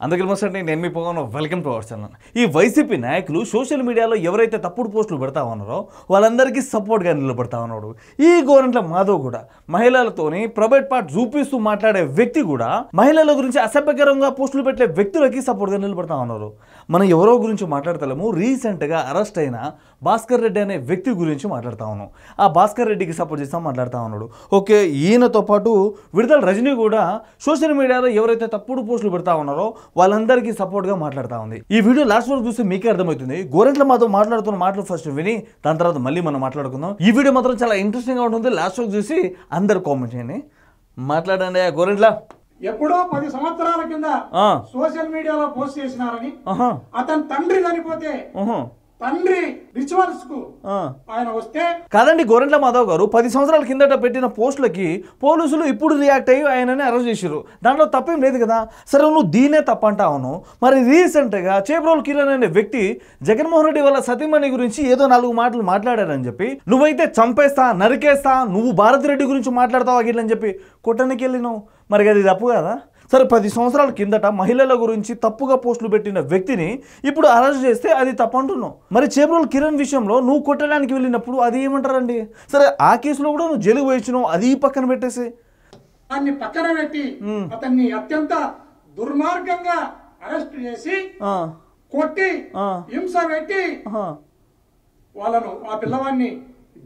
అందుకే నమస్తే నేను మీ Pavan welcome to our channel. ఈ వైసీపీ నాయకులు సోషల్ మీడియాలో ఎవరైతే తప్పుడు పోస్టులు పెడతా ఉన్నారో వాళ్ళందరికీ సపోర్ట్గా నిలబడతా ఉన్నాడు. ఈ గోరంట్ల మాధవ్ కూడా మహిళలతోని ప్రైవేట్ పార్ట్ చూపిస్తూ మాట్లాడే వ్యక్తి కూడా మహిళల గురించి అసభ్యకరంగా పోస్టులు పెట్టే వ్యక్తులకి సపోర్ట్గా నిలబడతా ఉన్నారు. మనం ఎవరో గురించి మాట్లాడతలేము. రీసెంట్గా అరెస్ట్ అయిన భాస్కర్ రెడ్డి అనే వ్యక్తి గురించి మాట్లాడుతూ ఉన్నాం. ఆ భాస్కర్ రెడ్డికి సపోర్ట్ చేస్తాం మాట్లాడుతూ ఉన్నాడు. ఓకే, ఈయనతో పాటు విడుదల రజనీ కూడా సోషల్ మీడియాలో ఎవరైతే తప్పుడు పోస్టులు పెడతా ఉన్నారో వాళ్ళందరికీ సపోర్ట్గా మాట్లాడుతూ ఉంది. ఈ వీడియో లాస్ట్ వరకు చూస్తే మీకే అర్థమవుతుంది. గోరంట్ల మాధవ్ మాట్లాడుతున్న మాటలు ఫస్ట్ విని దాని తర్వాత మళ్ళీ మనం మాట్లాడుకుందాం. ఈ వీడియో మాత్రం చాలా ఇంట్రెస్టింగ్గా ఉంటుంది. లాస్ట్ వరకు చూసి అందరు కామెంట్ చేయండి. మాట్లాడండి. గోరంట్ల ఎప్పుడో 10 సంవత్సరాల కింద సోషల్ మీడియాలో పోస్ట్ చేసినారని అతని తండ్రి చనిపోతే తండ్రి రిచువల్స్ కు ఆయన వస్తే కాదండి. గోరంట్ల మాధవ్ గారు 10 సంవత్సరాల కిందట పెట్టిన పోస్టులకి పోలీసులు ఇప్పుడు రియాక్ట్ అయ్యి ఆయనని అరెస్ట్ చేశారు. దాంట్లో తప్పేం లేదు కదా. సరే, నువ్వు దీనే తప్పంటావును. మరి రీసెంట్గా చేబ్రోలు కిరణ్ అనే వ్యక్తి జగన్మోహన్ రెడ్డి వాళ్ళ సతీమణి గురించి ఏదో 4 మాటలు మాట్లాడారని చెప్పి నువ్వైతే చంపేస్తా, నరికేస్తా, నువ్వు భారతిరెడ్డి గురించి మాట్లాడతావు అగిట్లని చెప్పి కొట్టడానికి వెళ్ళినావు. మరి అది తప్పు కదా. సరే, 10 సంవత్సరాల కిందట మహిళల గురించి తప్పుగా పోస్టులు పెట్టిన వ్యక్తిని ఇప్పుడు అరెస్ట్ చేస్తే అది తప్పంటున్నావు. మరి చేబ్రోలు కిరణ్ విషయంలో నువ్వు కొట్టడానికి వెళ్ళినప్పుడు అది ఏమంటారండి? సరే, ఆ కేసులో కూడా నువ్వు జైలుకు పోయించినావు. అది పక్కన పెట్టేసి దాన్ని పక్కన పెట్టి అతన్ని అత్యంత దుర్మార్గంగా అరెస్ట్ చేసి కొట్టి హింస పెట్టి వాళ్ళను ఆ పిల్లవాడిని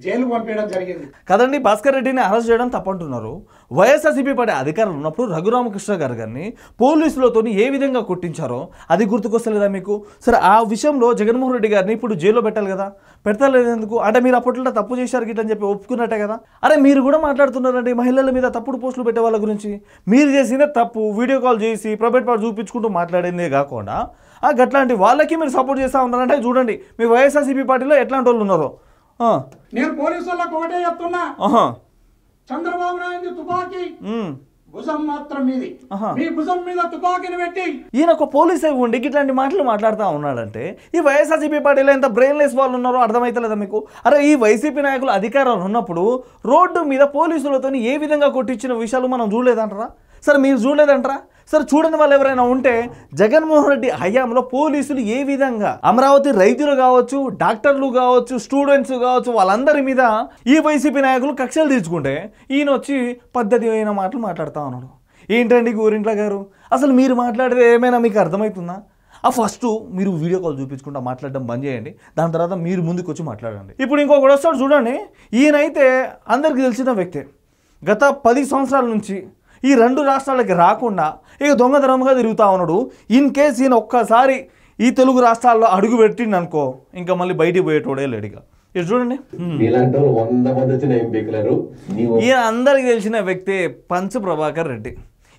జైలు పంపించడం జరిగింది కదండి. భాస్కర్ రెడ్డిని అరెస్ట్ చేయడం తప్పంటున్నారు. వైఎస్ఆర్సీపీ పార్టీ అధికారులు ఉన్నప్పుడు రఘురామకృష్ణ గారిని పోలీసులతో ఏ విధంగా కొట్టించారో అది గుర్తుకొస్తలేదా మీకు? సరే, ఆ విషయంలో జగన్మోహన్ రెడ్డి గారిని ఇప్పుడు జైల్లో పెట్టాలి కదా. పెడతలేదు ఎందుకు అంటే మీరు అప్పట్లో తప్పు చేశారు గిట్లని చెప్పి ఒప్పుకున్నట్టే కదా. అరే, మీరు కూడా మాట్లాడుతున్నారండి మహిళల మీద తప్పుడు పోస్టులు పెట్టే వాళ్ళ గురించి. మీరు చేసిన తప్పు వీడియో కాల్ చేసి ప్రైవేట్ పార్ట్ చూపించుకుంటూ మాట్లాడిందే కాకుండా గట్లాంటి వాళ్ళకి మీరు సపోర్ట్ చేస్తూ ఉన్నారంటే చూడండి మీ వైఎస్ఆర్సీపీ పార్టీలో ఎట్లాంటి వాళ్ళు ఉన్నారో. నేను పోలీసు వాళ్ళకు ఒకటే చెప్తున్నా, చంద్రబాబు నాయుడు తుపాకీ భుజం మాత్రం మీది, మీ భుజం మీద తుపాకీని పెట్టి ఈయన ఒక పోలీస్ అయి ఉండి ఇట్లాంటి మాటలు మాట్లాడుతూ ఉన్నాడంటే ఈ వైఎస్ఆర్సీపీ పార్టీలో ఎంత బ్రెయిన్లెస్ వాళ్ళు ఉన్నారో అర్థమవుతలేదా మీకు? అరే, ఈ వైసీపీ నాయకులు అధికారాలు ఉన్నప్పుడు రోడ్డు మీద పోలీసులతో ఏ విధంగా కొట్టించిన విషయాలు మనం చూడలేదంటారా? సరే, మీరు చూడలేదంటారా? సరే, చూడని వాళ్ళు ఎవరైనా ఉంటే జగన్మోహన్ రెడ్డి హయాంలో పోలీసులు ఏ విధంగా అమరావతి రైతులు కావచ్చు, డాక్టర్లు కావచ్చు, స్టూడెంట్స్ కావచ్చు, వాళ్ళందరి మీద ఈ వైసీపీ నాయకులు కక్షలు తీర్చుకుంటే ఈయన వచ్చి పద్ధతి అయిన మాటలు మాట్లాడుతూ ఉన్నాడు. ఏంటండి గోరింట్ల గారు, అసలు మీరు మాట్లాడితే ఏమైనా మీకు అర్థమవుతుందా? ఫస్ట్ మీరు వీడియో కాల్ చూపించుకుంటా మాట్లాడడం బంద్ చేయండి. దాని తర్వాత మీరు ముందుకు వచ్చి మాట్లాడండి. ఇప్పుడు ఇంకొకటి వస్తాడు చూడండి. ఈయనైతే అందరికీ తెలిసిన వ్యక్తే. గత 10 సంవత్సరాల నుంచి ఈ 2 రాష్ట్రాలకి రాకుండా ఇక దొంగతనంగా తిరుగుతూ ఉన్నాడు. ఇన్ కేసు ఈయన ఒక్కసారి ఈ తెలుగు రాష్ట్రాల్లో అడుగు పెట్టిండు అనుకో ఇంకా మళ్ళీ బయటికి పోయేటోడే లేడిగా. ఇది చూడండి. ఈయన అందరికి తెలిసిన వ్యక్తే పంచ్ ప్రభాకర్ రెడ్డి.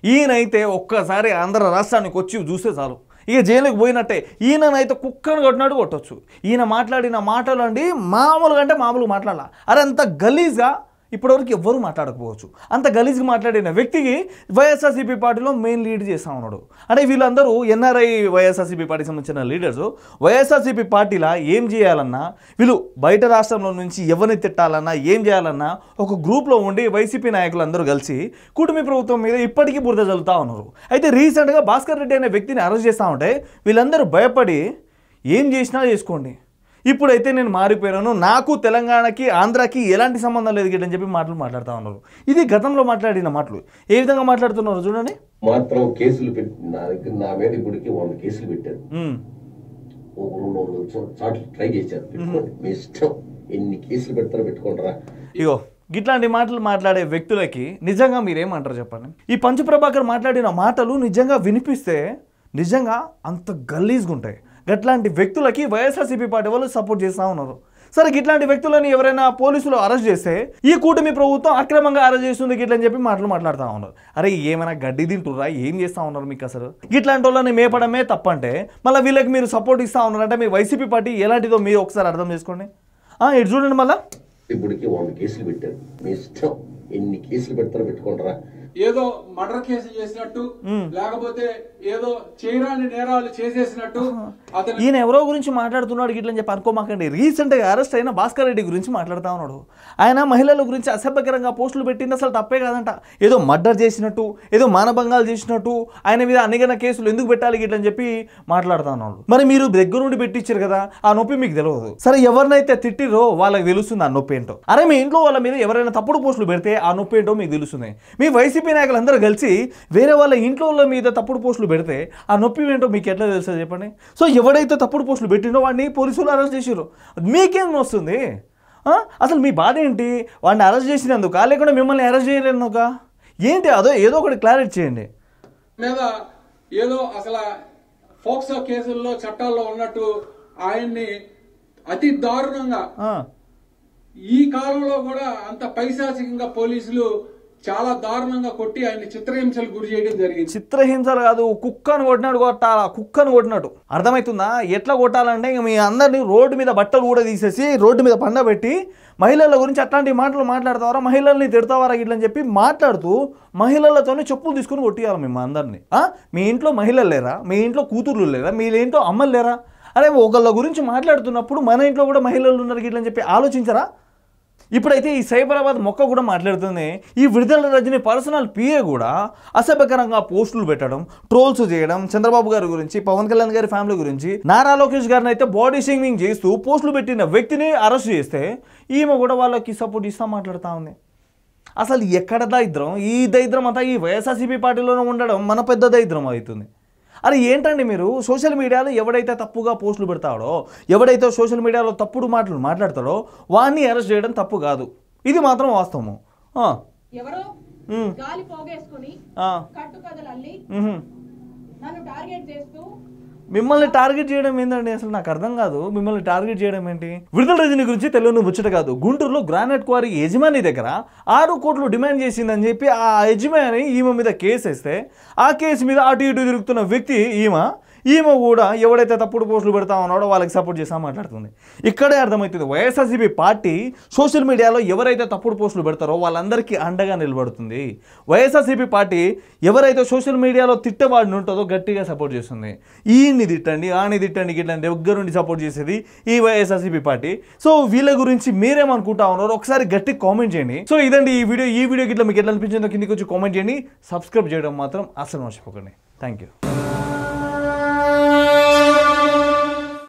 ఈయనైతే ఒక్కసారి ఆంధ్ర రాష్ట్రానికి వచ్చి చూస్తే చాలు ఇక జైలుకి పోయినట్టే. ఈయననైతే కుక్కను కొట్టినట్టు కొట్టచ్చు. ఈయన మాట్లాడిన మాటలు అండి మామూలుగా అంటే మామూలుగా మాట్లాడాల. అరే, అంత గలీజ్గా ఇప్పటివరకు ఎవ్వరూ మాట్లాడకపోవచ్చు. అంత గలీజ్గా మాట్లాడిన వ్యక్తికి వైఎస్ఆర్సీపీ పార్టీలో మెయిన్ లీడ్ చేస్తూ ఉన్నాడు. అంటే వీళ్ళందరూ ఎన్ఆర్ఐ వైఎస్ఆర్సీపీ పార్టీకి సంబంధించిన లీడర్స్ వైఎస్ఆర్సీపీ పార్టీలో ఏం చేయాలన్నా, వీళ్ళు బయట రాష్ట్రంలో నుంచి ఎవరిని తిట్టాలన్నా ఏం చేయాలన్నా ఒక గ్రూప్లో ఉండి వైసీపీ నాయకులు అందరూ కలిసి కూటమి ప్రభుత్వం మీద ఇప్పటికీ బురద చల్లుతూ ఉన్నారు. అయితే రీసెంట్గా భాస్కర్ రెడ్డి అనే వ్యక్తిని అరెస్ట్ చేస్తూ ఉంటే వీళ్ళందరూ భయపడి ఏం చేసినా చేసుకోండి, ఇప్పుడైతే నేను మారిపోయాను, నాకు తెలంగాణకి ఆంధ్రాకి ఎలాంటి సంబంధం లేదు గిట్టని చెప్పి మాట్లాడుతూ ఉన్నారు. ఇది గతంలో మాట్లాడిన మాటలు. ఏ విధంగా మాట్లాడుతున్నారు చూడండి. మాత్రం కేసులు నా మీద ఇప్పటికి 100 కేసులు పెట్టారు. ట్రై చేశారు. పెట్టుకోండి, మీ ఇష్టం, ఎన్ని కేసులు పెడతారో పెట్టుకోండిరా. ఇగో గిట్లాంటి మాటలు మాట్లాడే వ్యక్తులకి నిజంగా మీరేమంటారు చెప్పండి? ఈ పంచ ప్రభాకర్ మాట్లాడిన మాటలు నిజంగా వినిపిస్తే నిజంగా అంత గలీజ్గా ఉంటాయి. గట్లాంటి వ్యక్తులకి వైఎస్ఆర్సీపీ పార్టీ వాళ్ళు సపోర్ట్ చేస్తూ ఉన్నారు. సరే, ఇట్లాంటి వ్యక్తులని ఎవరైనా పోలీసులు అరెస్ట్ చేస్తే ఈ కూటమి ప్రభుత్వం అక్రమంగా అరెస్ట్ చేస్తుంది గిట్లని చెప్పి మాట్లాడుతూ ఉన్నారు. అరే, ఏమైనా గడ్డి తింటుర్రా, ఏం చేస్తూ ఉన్నారు మీకు? అసలు ఇట్లాంటి వాళ్ళని మేపడమే తప్పంటే మళ్ళీ వీళ్ళకి మీరు సపోర్ట్ ఇస్తూ ఉన్నారంటే మీ వైసీపీ పార్టీ ఎలాంటిదో మీరు ఒకసారి అర్థం చేసుకోండి. ఇటు చూడండి. మళ్ళీ ఇప్పటికి 100 కేసులు పెట్టారు. మీ ఇష్టం, ఎన్ని కేసులు పెడతారో పెట్టుకోండిరా. ఏదో మర్డర్ కేసు చేసినట్టు లేకపోతే ఏదో చేయరాని నేరాలు చేసేసినట్టు అతను ఈయన ఎవరో గురించి మాట్లాడుతున్నాడు గిట్లని చెప్పి అనుకోమాకండి. రీసెంట్గా అరెస్ట్ అయిన భాస్కర్ రెడ్డి గురించి మాట్లాడుతూ ఉన్నాడు. ఆయన మహిళల గురించి అసభ్యకరంగా పోస్టులు పెట్టింది అసలు తప్పే కాదంట. ఏదో మర్డర్ చేసినట్టు, ఏదో మానభంగాలు చేసినట్టు, ఆయన మీద అన్నిగన కేసులు ఎందుకు పెట్టాలి గిట్లని చెప్పి మాట్లాడుతూ ఉన్నాడు. మరి మీరు దగ్గర నుండి పెట్టించారు కదా, ఆ నొప్పి మీకు తెలియదు. సరే, ఎవరినైతే తిట్టిరో వాళ్ళకి తెలుస్తుంది ఆ నొప్పి ఏంటో. అరే, మీ ఇంట్లో వాళ్ళ మీద ఎవరైనా తప్పుడు పోస్టులు పెడితే ఆ నొప్పి ఏంటో మీకు తెలుస్తుంది. మీ వైసీపీ నాయకులందరూ కలిసి వేరే వాళ్ళ ఇంట్లో వాళ్ళ మీద తప్పుడు పోస్టులు పెడితే ఆ నొప్పి ఏంటో మీకు ఎట్లా తెలుస్తుంది చెప్పండి. సో ఎవడైతే తప్పుడు పోస్టులు పెట్టిండో వాడిని పోలీసులు అరెస్ట్ చేసారు. మీకేం వస్తుంది అసలు? మీ బాధ ఏంటి? వాడిని అరెస్ట్ చేసినందుక లేకుండా మిమ్మల్ని అరెస్ట్ చేయలేనుక ఏంటి? ఏదో ఒకటి క్లారిటీ చేయండి. మీద ఏదో అసలు ఫోక్సో కేసుల్లో చట్టాల్లో ఉన్నట్టు ఆయన్ని అతి దారుణంగా ఈ కాలంలో కూడా అంత పైశాచికంగా పోలీసులు చాలా దారుణంగా కొట్టి ఆయన చిత్రహింసలు గురి చేయడం జరిగింది. చిత్రహింసలు కాదు, కుక్కను కొట్టినాడు కొట్టాలా, కుక్కను కొట్టినట్టు. అర్థమవుతుందా? ఎట్లా కొట్టాలంటే మీ అందరినీ రోడ్డు మీద బట్టలు కూడా తీసేసి రోడ్డు మీద పండబెట్టి మహిళల గురించి అట్లాంటి మాటలు మాట్లాడతావారా, మహిళల్ని తిడతావారా ఇట్లని చెప్పి మాట్లాడుతూ మహిళలతోనే చెప్పులు తీసుకుని కొట్టియాలి మేము అందరినీ. మీ ఇంట్లో మహిళలు లేరా? మీ ఇంట్లో కూతుర్లు లేరా? మీ ఇంట్లో అమ్మలు లేరా? అరే, ఒకళ్ళ గురించి మాట్లాడుతున్నప్పుడు మన ఇంట్లో కూడా మహిళలు ఉన్నారు ఇట్లని చెప్పి ఆలోచించరా? ఇప్పుడైతే ఈ సైబరాబాద్ మొక్క కూడా మాట్లాడుతుంది. ఈ విడుదల రజని పర్సనల్ పిఏ కూడా అసభ్యకరంగా పోస్టులు పెట్టడం, ట్రోల్స్ చేయడం, చంద్రబాబు గారి గురించి, పవన్ కళ్యాణ్ గారి ఫ్యామిలీ గురించి, నారా లోకేష్ గారిని అయితే బాడీ షేమింగ్ చేస్తూ పోస్టులు పెట్టిన వ్యక్తిని అరెస్ట్ చేస్తే ఈమె కూడా వాళ్ళకి సపోర్ట్ ఇస్తా మాట్లాడుతూ ఉంది. అసలు ఎక్కడ దరిద్రం? ఈ దరిద్రం అంతా ఈ వైఎస్ఆర్సీపీ పార్టీలోనే ఉండడం మన పెద్ద దరిద్రం అవుతుంది. అరే ఏంటండి మీరు సోషల్ మీడియాలో ఎవడైతే తప్పుగా పోస్టులు పెడతాడో, ఎవడైతే సోషల్ మీడియాలో తప్పుడు మాటలు మాట్లాడతాడో వాడిని అరెస్ట్ చేయడం తప్పు కాదు. ఇది మాత్రం వాస్తవము. ఎవరో గాలి పోగేసుకొని కట్టుకథలు అల్లి నన్ను టార్గెట్ చేస్తూ మిమ్మల్ని టార్గెట్ చేయడం ఏంటండి? అసలు నాకు అర్థం కాదు. మిమ్మల్ని టార్గెట్ చేయడం ఏంటి? విడుదల రజని గురించి తెలియని ముచ్చట కాదు. గుంటూరులో గ్రానైట్ క్వారీ యజమాని దగ్గర 6 కోట్లు డిమాండ్ చేసిందని చెప్పి ఆ యజమాని ఈమె మీద కేసు వేస్తే ఆ కేసు మీద అటు ఇటు తిరుగుతున్న వ్యక్తి ఈమె కూడా ఎవడైతే తప్పుడు పోస్టులు పెడతా ఉన్నాడో వాళ్ళకి సపోర్ట్ చేస్తా మాట్లాడుతుంది. ఇక్కడే అర్థమవుతుంది వైఎస్ఆర్సీపీ పార్టీ సోషల్ మీడియాలో ఎవరైతే తప్పుడు పోస్టులు పెడతారో వాళ్ళందరికీ అండగా నిలబడుతుంది. వైఎస్ఆర్సీపీ పార్టీ ఎవరైతే సోషల్ మీడియాలో తిట్టేవాడిని ఉంటుందో గట్టిగా సపోర్ట్ చేస్తుంది. ఈయన్ని తిట్టండి, ఆని తిట్టండి, గిట్లండి దగ్గరుండి సపోర్ట్ చేసేది ఈ వైఎస్ఆర్సీపీ పార్టీ. సో వీళ్ళ గురించి మీరేమనుకుంటా ఉన్నారో ఒకసారి గట్టి కామెంట్ చేయండి. సో ఇదండి ఈ వీడియో గిట్లా మీకు ఎట్లా అనిపించిందో కిందికి వచ్చి కామెంట్ చేయండి. సబ్స్క్రైబ్ చేయడం మాత్రం అసలు మర్చిపోకండి. Thank you.